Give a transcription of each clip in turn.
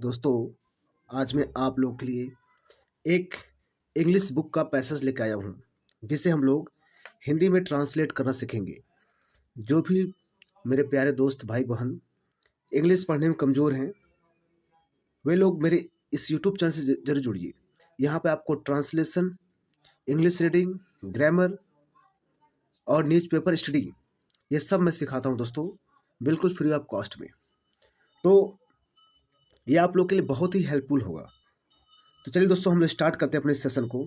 दोस्तों, आज मैं आप लोगों के लिए एक इंग्लिश बुक का पैसेज लेकर आया हूँ, जिसे हम लोग हिंदी में ट्रांसलेट करना सीखेंगे। जो भी मेरे प्यारे दोस्त भाई बहन इंग्लिश पढ़ने में कमज़ोर हैं, वे लोग मेरे इस यूट्यूब चैनल से जरूर जुड़िए। यहाँ पे आपको ट्रांसलेशन, इंग्लिश रीडिंग, ग्रामर और न्यूज़पेपर स्टडी ये सब मैं सिखाता हूँ दोस्तों, बिल्कुल फ्री ऑफ कॉस्ट में। तो ये आप लोग के लिए बहुत ही हेल्पफुल होगा। तो चलिए दोस्तों, हम लोग स्टार्ट करते हैं अपने सेशन को,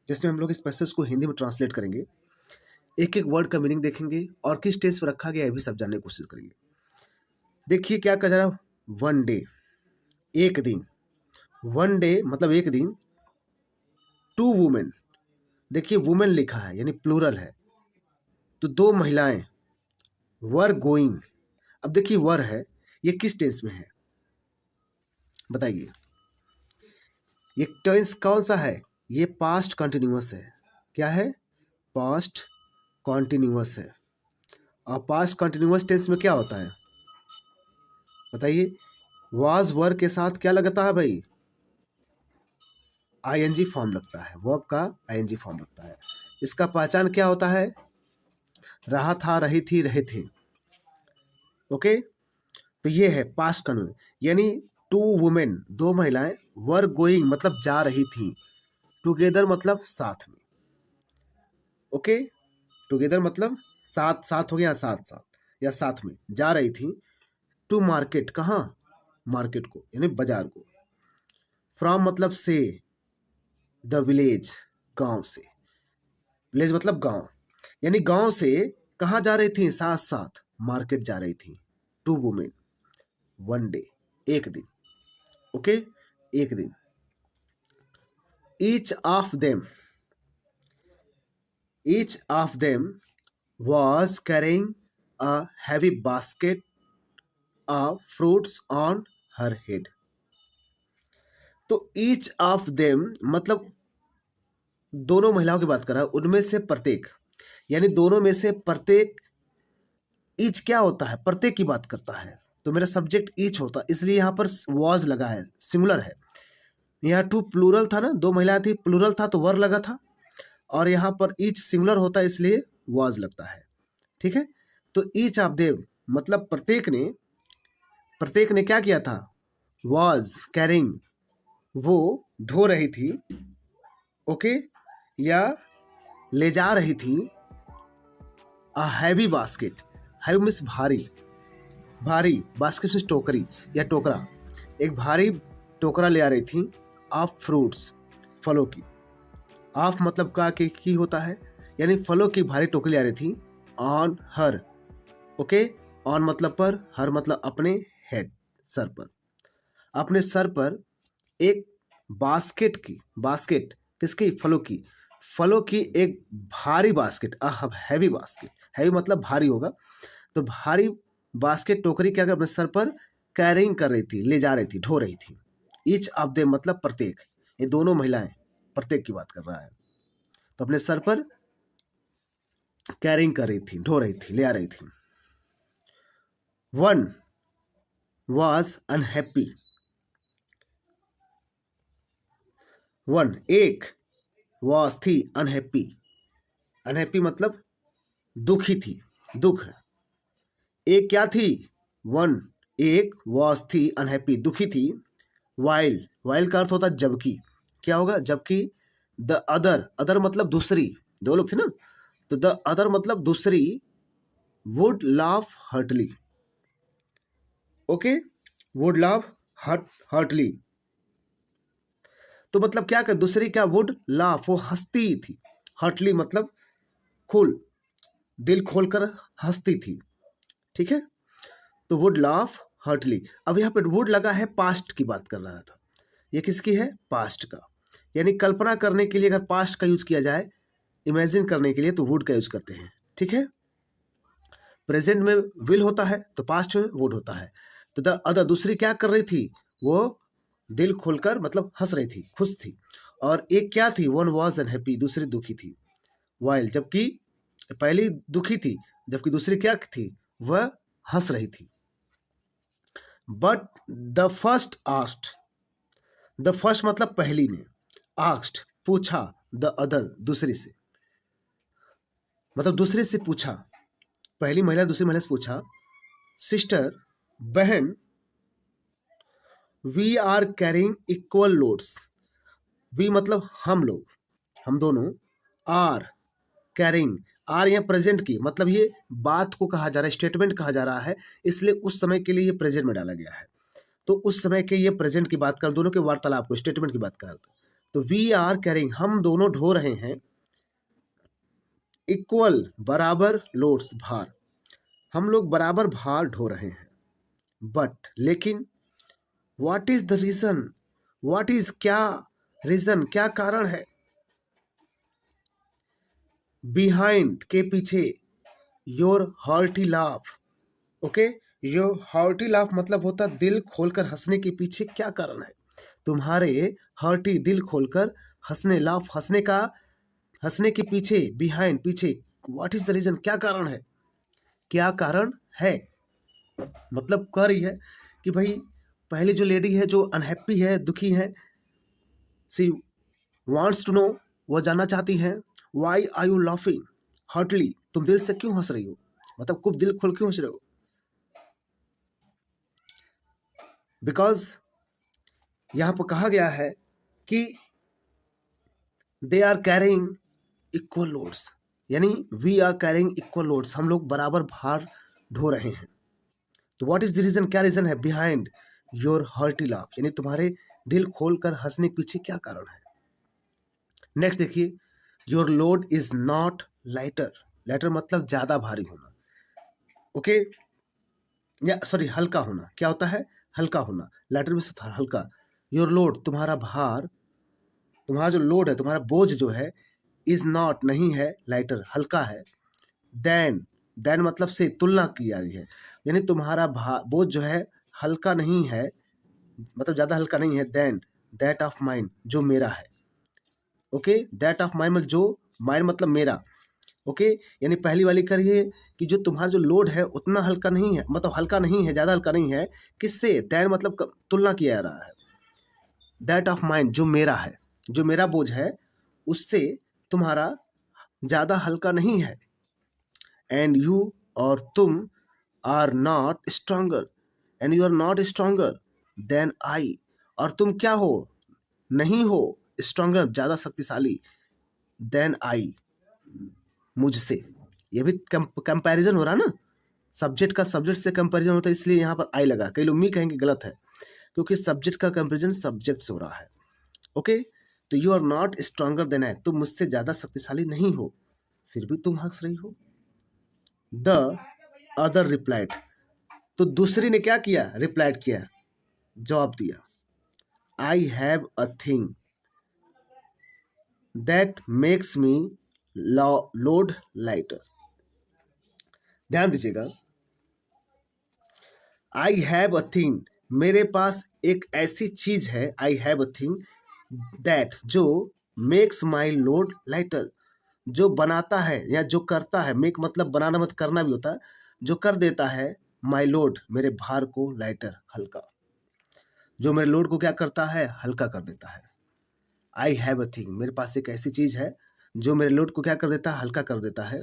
जिसमें हम लोग इस पैसेज को हिंदी में ट्रांसलेट करेंगे, एक एक वर्ड का मीनिंग देखेंगे और किस स्टेज पर रखा गया है भी सब जानने की कोशिश करेंगे। देखिए क्या कह रहा है, वन डे, एक दिन। वन डे मतलब एक दिन। टू वुमेन, देखिए वुमेन लिखा है यानी प्लूरल है, तो दो महिलाएं। वर गोइंग, अब देखिए वर है, ये किस टेंस में है बताइए। ये टेंस कौन सा है? ये पास्ट कंटिन्यूअस है। क्या है? पास्ट कॉन्टिन्यूअस है। और पास्ट कॉन्टिन्यूअस टेंस में क्या होता है बताइए? वाज वर के साथ क्या लगता है भाई? आईएनजी फॉर्म लगता है, वर्ब का आईएनजी फॉर्म लगता है। इसका पहचान क्या होता है? रहा था, रही थी, रहे थे। ओके, तो ये है पास्ट कंटिन्यूअस, यानी टू वुमेन, दो महिलाएं, वर गोइंग मतलब जा रही थी, टुगेदर मतलब साथ में। ओके, टुगेदर मतलब साथ साथ हो गया, साथ साथ या साथ में जा रही थी। टू मार्केट, कहाँ? मार्केट को यानी बाजार को। फ्रॉम मतलब से, द विलेज गांव से। विलेज मतलब गांव, यानी गांव से कहाँ जा रही थी? साथ साथ मार्केट जा रही थी। टू वुमेन, वन डे, एक दिन। ओके, एक दिन। Each of them was carrying a heavy basket of fruits on her head. तो each of them मतलब दोनों महिलाओं की बात कर रहा है, उनमें से प्रत्येक, यानी दोनों में से प्रत्येक। ईच क्या होता है? प्रत्येक की बात करता है, तो मेरा सब्जेक्ट ईच होता है, इसलिए यहाँ पर was लगा है, सिंगुलर है। यहाँ टू प्लूरल था ना, दो महिलाएं थी, प्लूरल था तो वर लगा था, और यहाँ पर ईच सिंगुलर होता है इसलिए was लगता है। ठीक है, तो ईच ऑफ देम मतलब प्रत्येक ने क्या किया था? वॉज कैरिंग, वो ढो रही थी, ओके, या ले जा रही थी। A heavy basket, heavy means भारी, भारी, बास्केट मीन्स टोकरी या टोकरा, एक भारी टोकरा ले आ रही थी। ऑफ फ्रूट्स, फलों की। ऑफ मतलब का की होता है, यानी फलों की भारी टोकरी ले आ रही थी। ऑन हर, ओके, ऑन मतलब पर, हर मतलब अपने, हेड सर पर, अपने सर पर एक बास्केट की, बास्केट किसकी? फलों की, फलों की एक भारी बास्केट, हैवी बास्केट, हैवी मतलब भारी होगा, तो भारी बास्केट टोकरी क्या कर अपने सर पर कैरिंग कर रही थी, ले जा रही थी, ढो रही थी। ईच ऑफ देम मतलब प्रत्येक, ये दोनों महिलाएं, प्रत्येक की बात कर रहा है, तो अपने सर पर कैरिंग कर रही थी, ढो रही थी, ले आ रही थी। वन was unhappy, वन एक, was थी, unhappy, unhappy मतलब दुखी थी, दुख। एक क्या थी? वन, एक, was थी, unhappy दुखी थी। while का अर्थ होता है जबकि, क्या होगा? जबकि। द अदर मतलब दूसरी, दो लोग थे ना, तो द अदर मतलब दूसरी। Would laugh heartily, okay, would laugh heartily, तो मतलब क्या कर, दूसरी क्या? वुड लाफ, वो हंसती थी। हर्टली मतलब दिल खोलकर हंसती थी। ठीक है, तो वुड लाफ हर्टली। अब यहाँ पे वुड लगा है, पास्ट की बात कर रहा था, ये किसकी है? पास्ट का, यानी कल्पना करने के लिए अगर पास्ट का यूज किया जाए, इमेजिन करने के लिए, तो वुड का यूज करते हैं। ठीक है, प्रेजेंट में विल होता है तो पास्ट में वुड होता है। तो द अदर दूसरी क्या कर रही थी? वो दिल खोलकर मतलब हंस रही थी, खुश थी। और एक क्या थी? वन वॉज अनहैप्पी, दूसरी दुखी थी। वाइल जबकि पहली दुखी थी, जबकि दूसरी क्या थी? वह हंस रही थी। But the first asked, the first मतलब पहली ने, आस्क्ड पूछा, द अदर दूसरी से, मतलब दूसरे से पूछा, पहली महिला दूसरी महिला से पूछा, सिस्टर बहन, we are carrying equal loads, we मतलब हम लोग, हम दोनों, आर कैरिंग, आर यहाँ प्रेजेंट की मतलब ये बात को कहा जा रहा है, स्टेटमेंट कहा जा रहा है, इसलिए उस समय के लिए ये प्रेजेंट में डाला गया है। तो उस समय के ये प्रेजेंट की बात कर, दोनों के वार्तालाप को, स्टेटमेंट की बात कर, तो वी आर कैरिंग हम दोनों ढो रहे हैं, इक्वल बराबर, लोड्स भार, हम लोग बराबर भार ढो रहे हैं, बट लेकिन, what is the reason, what is क्या रीजन क्या कारण है, बिहाइंड के पीछे, your hearty laugh, okay, your hearty laugh मतलब होता दिल खोलकर हंसने के पीछे क्या कारण है, तुम्हारे हार्टी दिल खोलकर हंसने, लाफ हंसने का, हंसने के पीछे, बिहाइंड पीछे, व्हाट इज द रीजन क्या कारण है, क्या कारण है, मतलब कह रही है कि भाई पहली जो लेडी है जो अनहैप्पी है, दुखी है, सी वांट्स टू नो, वो जानना चाहती है, why are you laughing heartily, तुम दिल से क्यों हंस रही हो, मतलब खूब दिल खोल क्यों हंस रहे हो, बिकॉज यहां पर कहा गया है कि they are carrying equal loads, यानी we are carrying equal loads, हम लोग बराबर भार ढो रहे हैं, तो व्हाट इज द रीजन क्या रीजन है, बिहाइंड योर हार्टी लाफ, यानी तुम्हारे दिल खोलकर हंसने के पीछे क्या कारण है। नेक्स्ट देखिए, your load is not lighter, lighter मतलब ज्यादा भारी होना, ओके, या सॉरी हल्का होना, क्या होता है, हल्का होना, लाइटर में से हल्का, योर लोड तुम्हारा भार, तुम्हारा जो लोड है, तुम्हारा बोझ जो है, इज नॉट नहीं है, लाइटर हल्का है, देन, देन मतलब से तुलना की जा रही है, यानी तुम्हारा बोझ जो है हल्का नहीं है, मतलब ज्यादा हल्का नहीं है, देन दैट ऑफ माइंड जो मेरा है, ओके, दैट ऑफ माइंड मतलब जो, माइंड मतलब मेरा, ओके, यानी पहली वाली करिए कि जो तुम्हारा जो लोड है उतना हल्का नहीं है, मतलब हल्का नहीं है, ज्यादा हल्का नहीं है, किससे, दैट मतलब तुलना किया जा रहा है, दैट ऑफ माइंड जो मेरा है, जो मेरा बोझ है उससे तुम्हारा ज्यादा हल्का नहीं है, एंड यू और तुम, are not stronger, and you are not stronger than I, और तुम क्या हो, नहीं हो, स्ट्रांगर ज्यादा शक्तिशाली, देन आई मुझसे, ये भी कंपैरिजन हो रहा है ना, सब्जेक्ट का सब्जेक्ट से कंपैरिजन होता है, इसलिए यहाँ पर आई लगा, कई लोग मी कहेंगे गलत है, क्योंकि सब्जेक्ट का कंपैरिजन सब्जेक्ट से हो रहा है, ओके, तो you are not stronger than I, तुम मुझसे ज्यादा शक्तिशाली नहीं हो, फिर भी तुम हंस रही हो, द अदर रिप्लाइड, तो दूसरी ने क्या किया, रिप्लाइड किया, जवाब दिया, I have a thing that makes me load lighter, ध्यान दीजिएगा, आई हैव अ थिंग, मेरे पास एक ऐसी चीज है, I have a thing that जो मेक्स माई लोड लाइटर, जो बनाता है या जो करता है, मेक मतलब बनाना मत करना भी होता है, जो कर देता है माई लोड मेरे भार को लाइटर हल्का, जो मेरे लोड को क्या करता है, हल्का कर देता है, आई हैव अ थिंग मेरे पास एक ऐसी चीज है जो मेरे लोड को क्या कर देता है, हल्का कर देता है,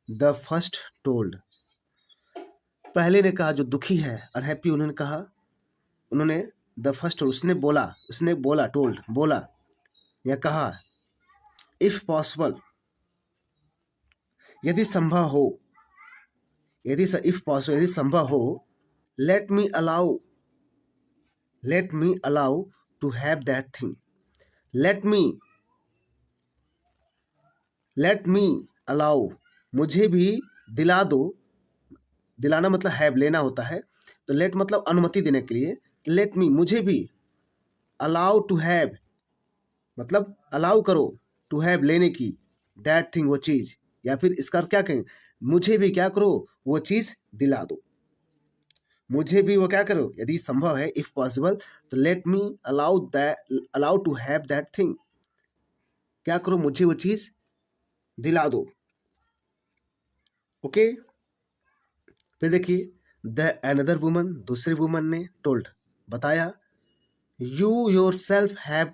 द फर्स्ट टोल्ड, पहले ने कहा, जो दुखी है अनहैप्पी, उन्होंने कहा, उन्होंने द फर्स्ट, उसने बोला टोल्ड बोला या कहा, इफ पॉसिबल यदि संभव हो, इफ पॉसिबल यदि संभव हो, let me allow, let me allow to have that thing, let me, let me allow मुझे भी दिला दो, दिलाना मतलब हैव लेना होता है, तो लेट मतलब अनुमति देने के लिए, लेट मी मुझे भी, अलाउ टू हैव मतलब अलाउ करो, टू हैव लेने की, दैट थिंग वो चीज, या फिर इसका अर्थ क्या कहें, मुझे भी क्या करो, वो चीज दिला दो, मुझे भी वो क्या करो, यदि संभव है, इफ पॉसिबल, तो let me allow that, allow to have that thing, क्या करो, मुझे वो चीज दिला दो, ओके, फिर देखिए, द अनदर वुमन, दूसरी वुमन ने टोल्ड बताया, you your self have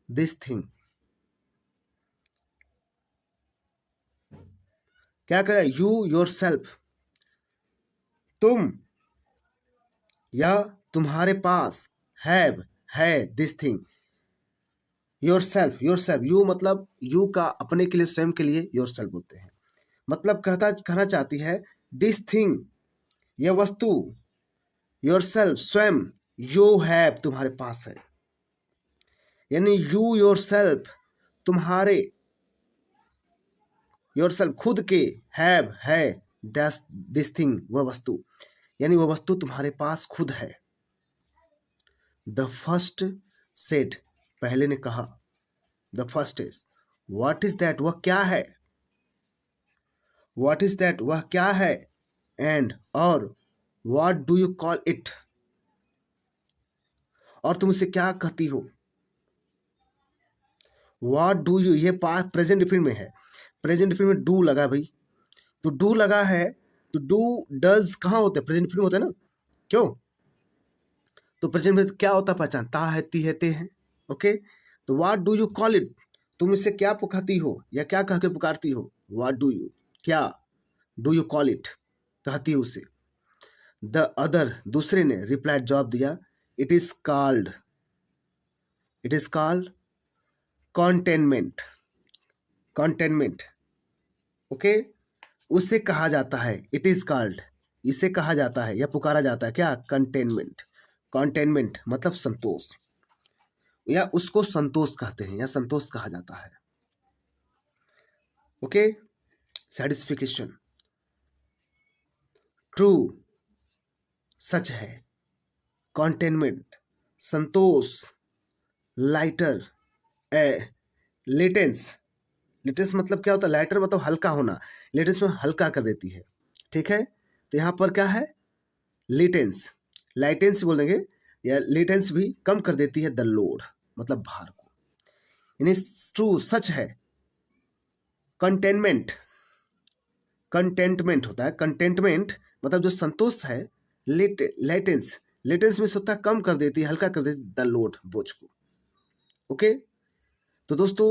this thing. क्या कह रहा है? यू योर सेल्फ, तुम या तुम्हारे पास, हैव है this thing, your self, your self, you मतलब यू का अपने के लिए, स्वयं के लिए योर सेल्फ बोलते हैं। मतलब कहना चाहती है दिस थिंग, यह वस्तु, योर सेल्फ स्वयं, यू हैव तुम्हारे पास है। यानी यू योर सेल्फ तुम्हारे, योर सेल्फ खुद के, हैव है दिस थिंग वह वस्तु, यानी वह वस्तु तुम्हारे पास खुद है। द फर्स्ट सेड, पहले ने कहा, the first is, what is that, वह क्या है, व्हाट इज दैट वह क्या है, एंड और, what do you call it, और तुम इसे क्या कहती हो। व्हाट डू यू, ये पास्ट प्रेजेंट डिफिन में है, प्रेजेंट डिफिन में डू लगा भाई, तो डू लगा है, तो डू डज कहाँ होते हैं, प्रेजेंट डिफिन में होते हैं ना, क्यों? तो प्रेजेंट में क्या होता है पहचान, ता है, ती है, ते है, ओके। तो what do you call it, तुम इसे क्या पुकारती हो या क्या कह के पुकारती हो, व्हाट डू यू, क्या, डू यू कॉल इट, कहती हो उसे। द अदर, दूसरे ने रिप्लाई जवाब दिया, it is called, it is called cantonment, cantonment, okay, उसे कहा जाता है, इट इज कॉल्ड, इसे कहा जाता है या पुकारा जाता है क्या, कंटेनमेंट। कंटेनमेंट मतलब संतोष, या उसको संतोष कहते हैं या संतोष कहा जाता है, ओके। सेटिस्फिकेशन, ट्रू, सच है, कंटेनमेंट संतोष, लाइटर, ए, लेटेंस, लेटेंस मतलब क्या होता है, लाइटर मतलब हल्का होना, लेटेंस में हल्का कर देती है, ठीक है। तो यहाँ पर क्या है, लेटेंस, लाइटेंस बोल देंगे, या लेटेंस भी कम कर देती है द लोड, मतलब भार को, यानी ट्रू, सच है। कंटेनमेंट, कंटेंटमेंट होता है, कंटेंटमेंट मतलब जो संतोष है, लेटेंस, लेटेंस में होता है कम कर देती है, हल्का कर देती है द लोड, बोझ को, ओके। तो दोस्तों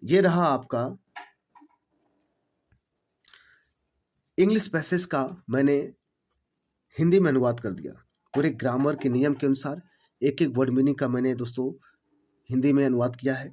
ये रहा आपका इंग्लिश पैसेज का, मैंने हिंदी में अनुवाद कर दिया, पूरे ग्रामर के नियम के अनुसार एक एक वर्ड मीनिंग का मैंने दोस्तों हिंदी में अनुवाद किया है।